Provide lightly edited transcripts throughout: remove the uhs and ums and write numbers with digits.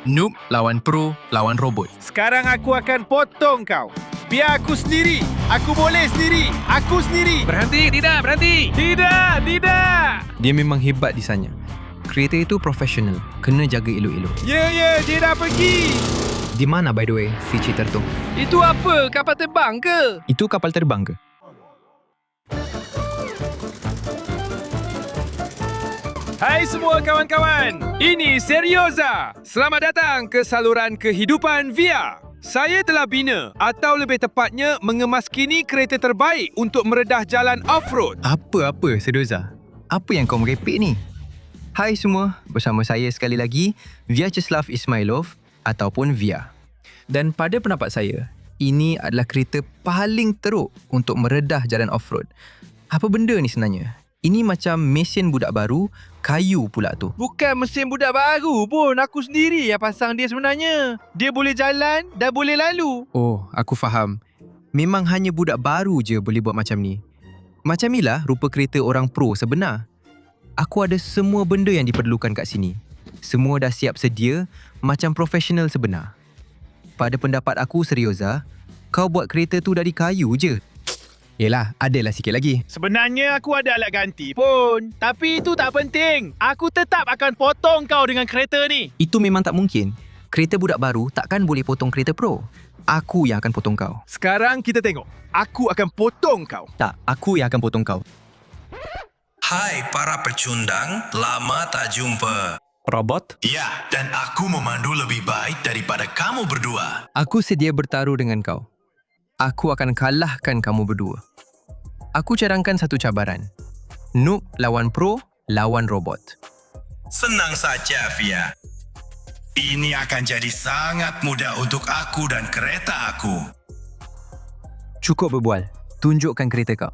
Noob lawan pro lawan robot. Sekarang aku akan potong kau. Biar aku sendiri. Aku boleh sendiri. Aku sendiri. Berhenti, tidak, berhenti. Tidak, tidak. Dia memang hebat di sana. Kereta itu profesional. Kena jaga elok-elok. Ya, dia dah pergi. Di mana by the way si cheater tu? Itu apa? Kapal terbang ke? Itu kapal terbang ke? Hai semua kawan-kawan. Ini Serioza. Selamat datang ke saluran kehidupan VR. Saya telah bina atau lebih tepatnya mengemaskini kereta terbaik untuk meredah jalan off-road. Apa-apa Serioza? Apa yang kau merepek ni? Hai semua, bersama saya sekali lagi Vyacheslav Ismailov ataupun Via. Dan pada pendapat saya, ini adalah kereta paling teruk untuk meredah jalan off-road. Apa benda ni sebenarnya? Ini macam mesin budak baru, kayu pula tu. Bukan mesin budak baru pun. Aku sendiri yang pasang dia sebenarnya. Dia boleh jalan dan boleh lalu. Oh, aku faham. Memang hanya budak baru je boleh buat macam ni. Macam inilah rupa kereta orang pro sebenar. Aku ada semua benda yang diperlukan kat sini. Semua dah siap sedia macam profesional sebenar. Pada pendapat aku Serioza, kau buat kereta tu dari kayu je. Yelah, adalah sikit lagi. Sebenarnya aku ada alat ganti pun. Tapi itu tak penting. Aku tetap akan potong kau dengan kereta ni. Itu memang tak mungkin. Kereta budak baru takkan boleh potong kereta pro. Aku yang akan potong kau. Sekarang kita tengok. Aku akan potong kau. Tak, aku yang akan potong kau. Hai para pecundang, lama tak jumpa. Robot? Ya, dan aku memandu lebih baik daripada kamu berdua. Aku sedia bertaruh dengan kau. Aku akan kalahkan kamu berdua. Aku cadangkan satu cabaran. Noob lawan pro lawan robot. Senang saja, Via. Ini akan jadi sangat mudah untuk aku dan kereta aku. Cukup berbual. Tunjukkan kereta kau.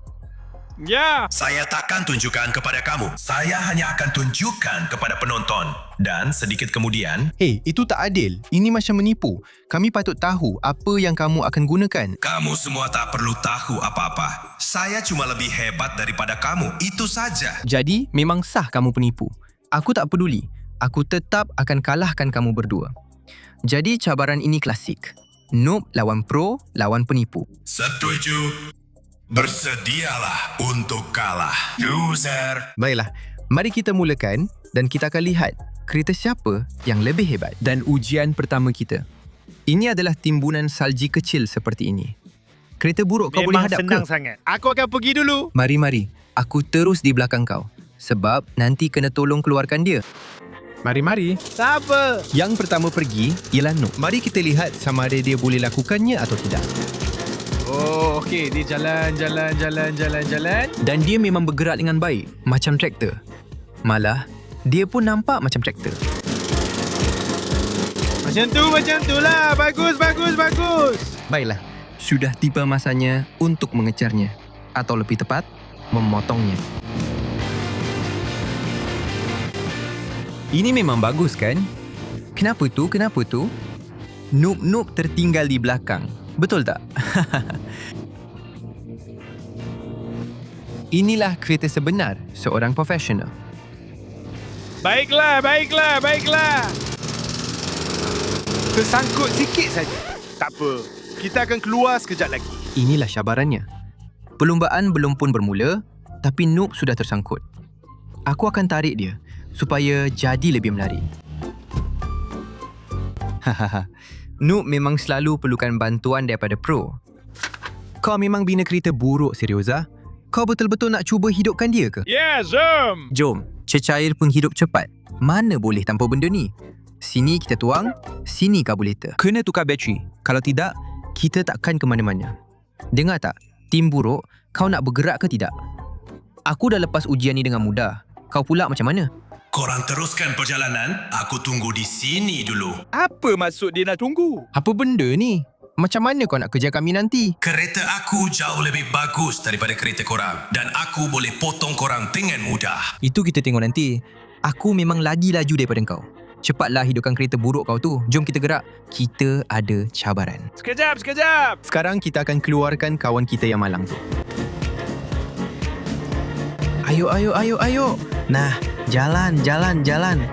Ya. Saya takkan tunjukkan kepada kamu. Saya hanya akan tunjukkan kepada penonton. Dan sedikit kemudian, Hey, itu tak adil. Ini macam menipu. Kami patut tahu apa yang kamu akan gunakan. kamu semua tak perlu tahu apa-apa. Saya cuma lebih hebat daripada kamu. Itu saja. Jadi, memang sah kamu penipu. Aku tak peduli. Aku tetap akan kalahkan kamu berdua. Jadi, cabaran ini klasik. Noob lawan pro lawan penipu. Setuju. Bersedialah untuk kalah, loser. Baiklah, mari kita mulakan dan kita akan lihat kereta siapa yang lebih hebat. Dan ujian pertama kita. Ini adalah timbunan salji kecil seperti ini. Kereta buruk kau boleh Memang hadap senang ke? sangat. Aku akan pergi dulu. Mari. Aku terus di belakang kau. Sebab nanti kena tolong keluarkan dia. Mari. Tak apa. Yang pertama pergi ialah Noob. Mari kita lihat sama ada dia boleh lakukannya atau tidak. Oh, okey. Dia jalan. Dan dia memang bergerak dengan baik, macam traktor. Malah, dia pun nampak macam traktor. Macam tu lah. Bagus. Baiklah, sudah tiba masanya untuk mengecarnya. Atau lebih tepat, memotongnya. Ini memang bagus kan? Kenapa tu? Noob tertinggal di belakang. Betul tak? Inilah kereta sebenar seorang profesional. Baiklah. Tersangkut sikit saja. Tak apa. Kita akan keluar sekejap lagi. Inilah cabarannya. Perlumbaan belum pun bermula, tapi Noob sudah tersangkut. Aku akan tarik dia supaya jadi lebih menarik. Hahaha. Noob memang selalu perlukan bantuan daripada pro. Kau memang bina kereta buruk, Serioza. Kau betul-betul nak cuba hidupkan dia ke? Ya, jom. Jom, cecair pun hidup cepat. Mana boleh tanpa benda ni? Sini kita tuang, sini karburator. Kena tukar bateri. Kalau tidak, kita takkan ke mana-mana. Dengar tak? Tim buruk, kau nak bergerak ke tidak? Aku dah lepas ujian ni dengan mudah. Kau pula macam mana? Korang teruskan perjalanan. Aku tunggu di sini dulu. Apa maksud dia nak tunggu? Apa benda ni? Macam mana kau nak kerja kami nanti? Kereta aku jauh lebih bagus daripada kereta korang. Dan aku boleh potong korang dengan mudah. Itu kita tengok nanti. Aku memang lagi laju daripada kau. Cepatlah hidupkan kereta buruk kau tu. Jom kita gerak. Kita ada cabaran. Sekejap. Sekarang kita akan keluarkan kawan kita yang malang tu. Ayo. Nah, Jalan.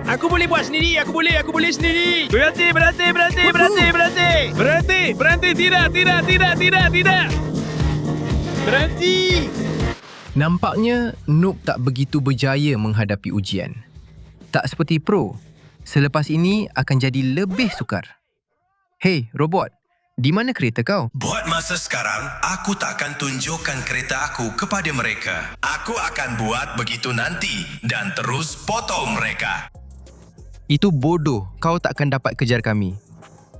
Aku boleh buat sendiri. Aku boleh sendiri. Berhenti. Tidak. Berhenti. Nampaknya Noob tak begitu berjaya menghadapi ujian. Tak seperti Pro. Selepas ini akan jadi lebih sukar. Hey, robot. Di mana kereta kau? Buat masa sekarang, aku tak akan tunjukkan kereta aku kepada mereka. Aku akan buat begitu nanti dan terus potong mereka. Itu bodoh. Kau tak akan dapat kejar kami.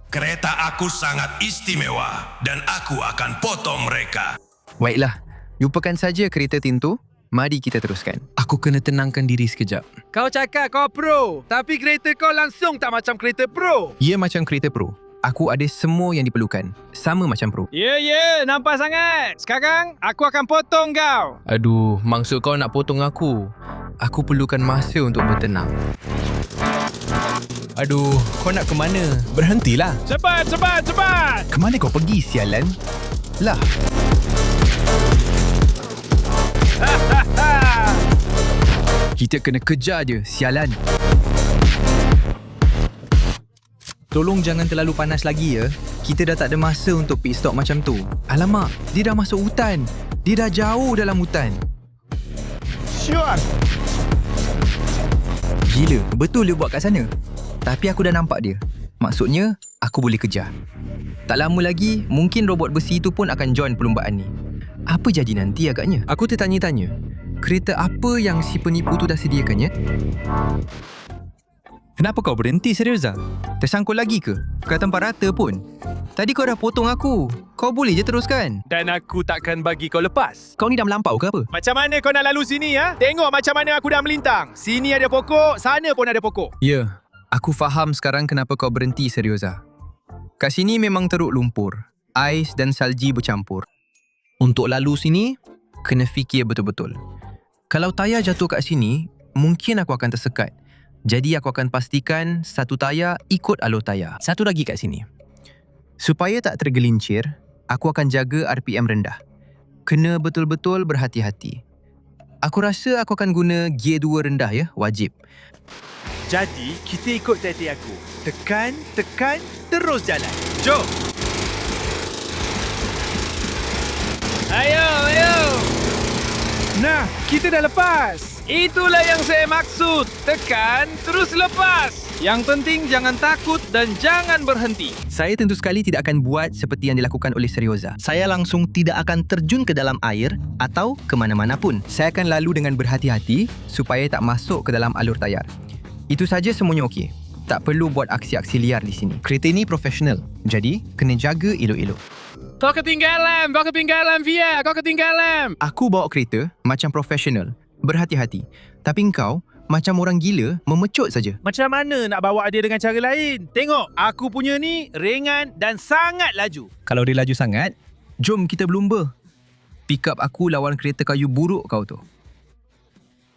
Kereta aku sangat istimewa dan aku akan potong mereka. Baiklah. Lupakan saja kereta Tinto. Mari kita teruskan. Aku kena tenangkan diri sekejap. Kau cakap kau pro, tapi kereta kau langsung tak macam kereta pro. Ia macam kereta Pro. Aku ada semua yang diperlukan. Sama macam Pro. Ya, nampak sangat. Sekarang, aku akan potong kau. Aduh, maksud kau nak potong aku? Aku perlukan masa untuk bertenang. Aduh, kau nak ke mana? Berhentilah. Cepat. Kemana kau pergi, sialan? Lah, Kita kena kejar je, sialan. Tolong jangan terlalu panas lagi ya. Kita dah tak ada masa untuk pit stop macam tu. Alamak, dia dah masuk hutan. Dia dah jauh dalam hutan. Gila, betul dia buat kat sana. Tapi aku dah nampak dia. Maksudnya, aku boleh kejar. Tak lama lagi, mungkin robot besi itu pun akan join perlumbaan ni. Apa jadi nanti agaknya? Aku tertanya-tanya, kereta apa yang si penipu tu dah sediakannya? kenapa kau berhenti, Serioza? Tersangkut lagi ke? Bukan tempat rata pun. Tadi kau dah potong aku. Kau boleh je teruskan. Dan aku takkan bagi kau lepas. Kau ni dah melampau ke apa? Macam mana kau nak lalu sini ya? Tengok macam mana aku dah melintang. Sini ada pokok, sana pun ada pokok. Ya, aku faham sekarang kenapa kau berhenti, Serioza. Kat sini memang teruk lumpur. Ais dan salji bercampur. Untuk lalu sini, kena fikir betul-betul. Kalau tayar jatuh kat sini, mungkin aku akan tersekat. Jadi aku akan pastikan satu tayar ikut alur tayar. Satu lagi kat sini. Supaya tak tergelincir, aku akan jaga RPM rendah. Kena betul-betul berhati-hati. Aku rasa aku akan guna gear 2 rendah ya, wajib. Jadi, kita ikut taktik aku. Tekan, terus jalan. Jom. Ayo. Nah, kita dah lepas. Itulah yang saya maksud. Tekan, terus lepas. Yang penting jangan takut dan jangan berhenti. Saya tentu sekali tidak akan buat seperti yang dilakukan oleh Serioza. Saya langsung tidak akan terjun ke dalam air atau ke mana-mana pun. Saya akan lalu dengan berhati-hati supaya tak masuk ke dalam alur tayar. Itu saja semuanya okey. Tak perlu buat aksi-aksi liar di sini. Kereta ini profesional. Jadi, kena jaga elok-elok. Kau ketinggalan, Via. Kau ketinggalan. Aku bawa kereta macam profesional. Berhati-hati. Tapi engkau macam orang gila memecut saja. Macam mana nak bawa dia dengan cara lain? Tengok, aku punya ni ringan dan sangat laju. Kalau dia laju sangat, Jom kita berlumba. Pick up aku lawan kereta kayu buruk kau tu.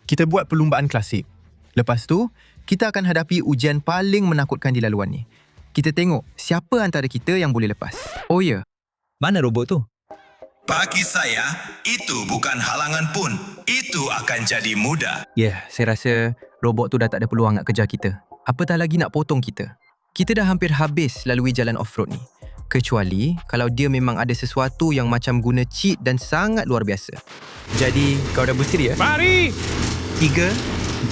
Kita buat perlumbaan klasik. Lepas tu, kita akan hadapi ujian paling menakutkan di laluan ni. Kita tengok siapa antara kita yang boleh lepas. Oh ya, mana robot tu? Bagi saya, itu bukan halangan pun. Itu akan jadi mudah. saya rasa robot tu dah tak ada peluang nak kejar kita. Apatah lagi nak potong kita. Kita dah hampir habis lalui jalan off-road ni. Kecuali kalau dia memang ada sesuatu yang macam guna cheat dan sangat luar biasa. Jadi, kau dah bersedia? Mari! 3, 2,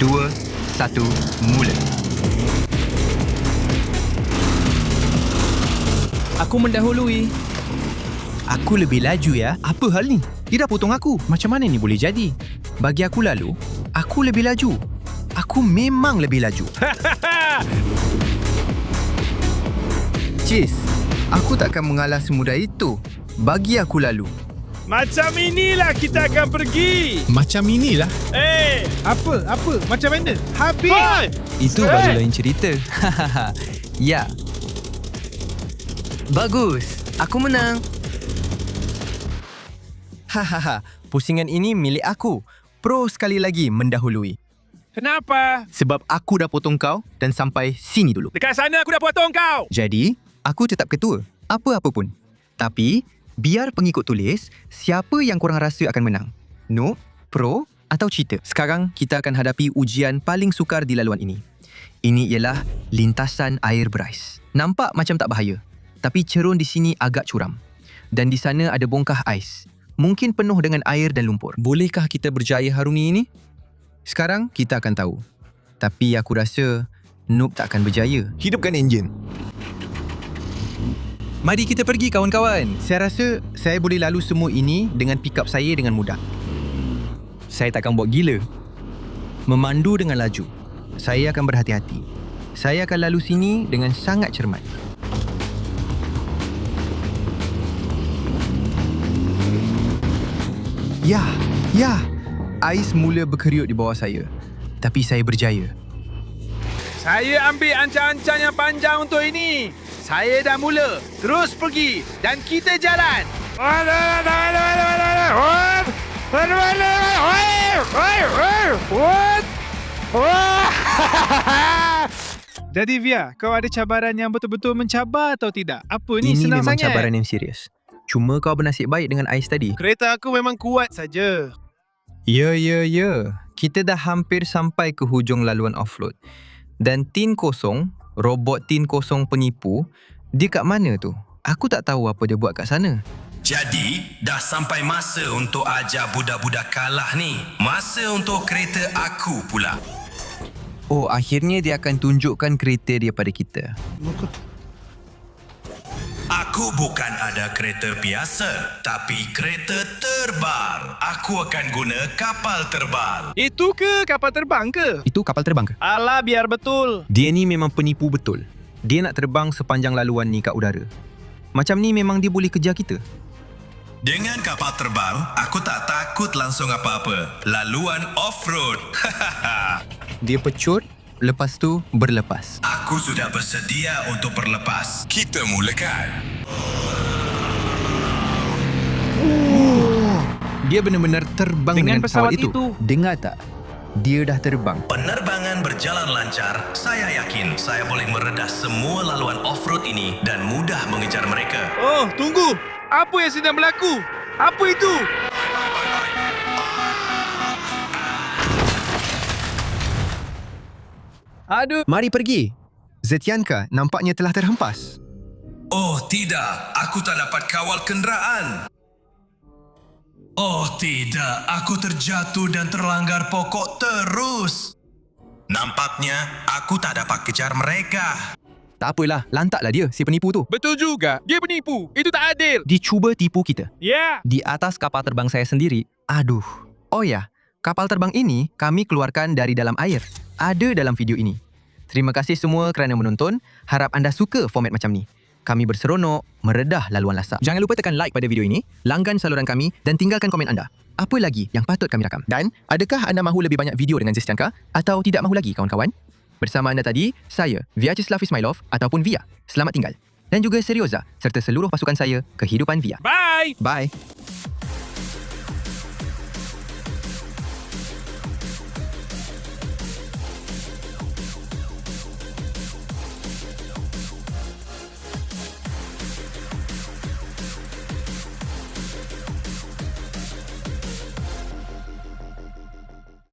1, mula. Aku mendahului. Aku lebih laju ya. Apa hal ni? Dia dah potong aku. Macam mana ni boleh jadi? Bagi aku lalu, aku lebih laju. Aku memang lebih laju. Cheers. Aku takkan mengalah semudah itu. Bagi aku lalu. Macam inilah kita akan pergi. Macam inilah. Apa? Macam mana? Habis. Itu baru lain cerita. Ya. Bagus. Aku menang. Hahaha. Pusingan ini milik aku. Pro sekali lagi mendahului. Kenapa? Sebab aku dah potong kau dan sampai sini dulu. Dekat sana aku dah potong kau. Jadi, aku tetap ketua. Apa-apa pun. Tapi, biar pengikut tulis siapa yang korang rasa akan menang. Noob, Pro atau cerita. Sekarang kita akan hadapi ujian paling sukar di laluan ini. Ini ialah lintasan air berais. Nampak macam tak bahaya, tapi cerun di sini agak curam. Dan di sana ada bongkah ais. Mungkin penuh dengan air dan lumpur. Bolehkah kita berjaya harungi ini? Sekarang kita akan tahu. Tapi aku rasa Noob tak akan berjaya. Hidupkan enjin. Mari kita pergi kawan-kawan. Saya rasa saya boleh lalu semua ini dengan pick up saya dengan mudah. Saya takkan buat gila. Memandu dengan laju. Saya akan berhati-hati. Saya akan lalu sini dengan sangat cermat. Ya. Ais mula berkeriut di bawah saya. Tapi saya berjaya. Saya ambil ancang-ancang yang panjang untuk ini. Saya dah mula. Terus pergi dan kita jalan. Jadi Via, kau ada cabaran yang betul-betul mencabar atau tidak? Apa ni? Ini Senang memang sangat. cabaran yang serius. Cuma kau bernasib baik dengan ais tadi. Kereta aku memang kuat saja. Ya. Kita dah hampir sampai ke hujung laluan offroad. Dan tin kosong, robot tin kosong penipu, dia kat mana tu? Aku tak tahu apa dia buat kat sana. Jadi, dah sampai masa untuk ajar budak-budak kalah ni. Masa untuk kereta aku pula. Oh, akhirnya dia akan tunjukkan kereta dia pada kita. Aku bukan ada kereta biasa, tapi kereta terbang. Aku akan guna kapal terbang. Itu ke kapal terbang ke? Itu kapal terbang ke? Alah, biar betul. Dia ni memang penipu betul. Dia nak terbang sepanjang laluan ni kat udara. Macam ni memang dia boleh kejar kita. Dengan kapal terbang, aku tak takut langsung apa-apa. Laluan off-road. Dia pecut, lepas tu berlepas. Aku sudah bersedia untuk berlepas. Kita mulakan. Dia benar-benar terbang Dengan dengan pesawat pesawat itu. itu. Dengar tak? Dia dah terbang. Penerbangan berjalan lancar. Saya yakin saya boleh meredah semua laluan off-road ini dan mudah mengejar mereka. Oh, tunggu. Apa yang sedang berlaku? Apa itu? Aduh. Mari pergi. Zetianka nampaknya telah terhempas. Oh tidak, aku tak dapat kawal kenderaan. Oh tidak, aku terjatuh dan terlanggar pokok terus. Nampaknya aku tak dapat kejar mereka. Tak apalah, lantaklah dia, si penipu tu. Betul juga. Dia penipu. Itu tak adil. Dia cuba tipu kita. Ya. Di atas kapal terbang saya sendiri. Aduh. Oh ya, kapal terbang ini kami keluarkan dari dalam air. Ada dalam video ini. Terima kasih semua kerana menonton. Harap anda suka format macam ni. Kami berseronok meredah laluan lasap. Jangan lupa tekan like pada video ini, langgan saluran kami dan tinggalkan komen anda. Apa lagi yang patut kami rakam? Dan adakah anda mahu lebih banyak video dengan Zestianka atau tidak mahu lagi kawan-kawan? Bersama anda tadi, saya Vyacheslav Ismailov ataupun Via. Selamat tinggal. Dan juga Serioza serta seluruh pasukan saya Kehidupan Via. Bye. Bye.